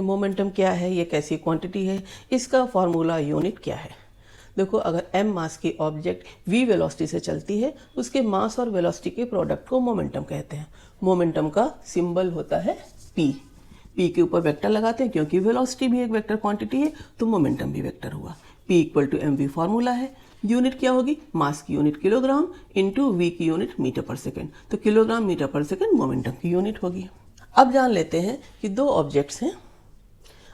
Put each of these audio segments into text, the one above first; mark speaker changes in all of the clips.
Speaker 1: Momentum क्या है, ये कैसी क्वांटिटी है, इसका फॉर्मूला यूनिट क्या है। देखो, अगर m मास की ऑब्जेक्ट v वेलोसिटी से चलती है, उसके मास और वेलोसिटी के प्रोडक्ट को मोमेंटम कहते हैं। मोमेंटम का सिंबल होता है p। p के ऊपर वेक्टर लगाते हैं क्योंकि वेलोसिटी भी एक वेक्टर क्वांटिटी है, तो मोमेंटम भी वेक्टर हुआ। p equal to mv formula है। यूनिट क्या होगी? मास की यूनिट किलोग्राम इंटू v की यूनिट मीटर पर सेकेंड, तो किलोग्राम मीटर पर सेकेंड मोमेंटम की यूनिट होगी। अब जान लेते हैं कि दो ऑब्जेक्ट्स हैं,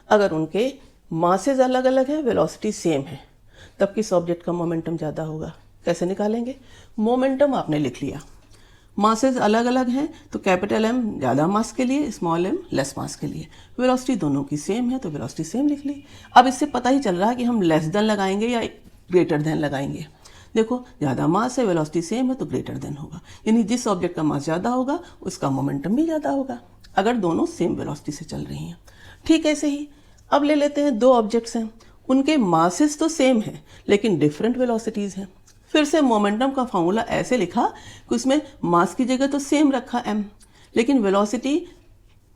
Speaker 1: अगर उनके मासेज अलग अलग है, वेलोसिटी सेम है, तब किस ऑब्जेक्ट का मोमेंटम ज़्यादा होगा। कैसे निकालेंगे? मोमेंटम आपने लिख लिया, मासेज अलग अलग हैं तो कैपिटल M ज़्यादा मास के लिए, स्मॉल m लेस मास के लिए। वेलोसिटी दोनों की सेम है तो वेलोसिटी सेम लिख ली। अब इससे पता ही चल रहा है कि हम लेस देन लगाएंगे या ग्रेटर देन लगाएंगे। देखो, ज़्यादा मास है, वेलोसिटी सेम है तो ग्रेटर देन होगा, यानी जिस ऑब्जेक्ट का मास ज़्यादा होगा उसका मोमेंटम भी ज़्यादा होगा, अगर दोनों सेम वेलोसिटी से चल रही हैं। ठीक ऐसे ही अब ले लेते हैं, दो ऑब्जेक्ट्स हैं, उनके मासेस तो सेम है लेकिन डिफरेंट वेलोसिटीज़ हैं। फिर से मोमेंटम का फॉर्मूला ऐसे लिखा कि उसमें मास की जगह तो सेम रखा m, लेकिन वेलोसिटी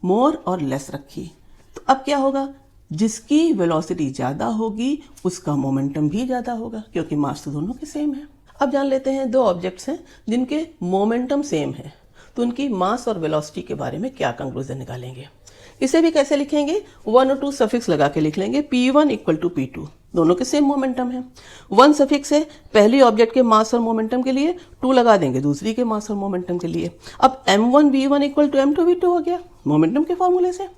Speaker 1: मोर और लेस रखी। तो अब क्या होगा? जिसकी वेलोसिटी ज़्यादा होगी उसका मोमेंटम भी ज़्यादा होगा, क्योंकि मास तो दोनों के सेम है। अब जान लेते हैं, दो ऑब्जेक्ट्स हैं जिनके मोमेंटम सेम है, तो उनकी मास और वेलोसिटी के बारे में क्या कंक्लूजन निकालेंगे। इसे भी कैसे लिखेंगे? 1 और 2 सफिक्स लगा के लिख लेंगे। P1 इक्वल टू P2, दोनों के सेम मोमेंटम है। 1 सफिक्स है पहली ऑब्जेक्ट के मास और मोमेंटम के लिए, 2 लगा देंगे दूसरी के मास और मोमेंटम के लिए। अब M1 V1 equal to M2 V2 हो गया मोमेंटम के फॉर्मूले से।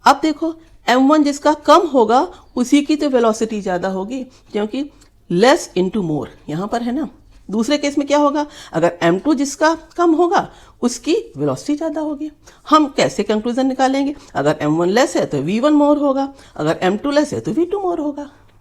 Speaker 1: अब देखो, M1 जिसका कम होगा उसी की तो वेलोसिटी ज़्यादा होगी, क्योंकि लेस इंटू मोर यहाँ पर है ना। दूसरे केस में क्या होगा? अगर M2 जिसका कम होगा उसकी वेलोसिटी ज़्यादा होगी। हम कैसे कंक्लूजन निकालेंगे? अगर M1 लेस है तो V1 मोर होगा, अगर M2 लेस है तो V2 मोर होगा।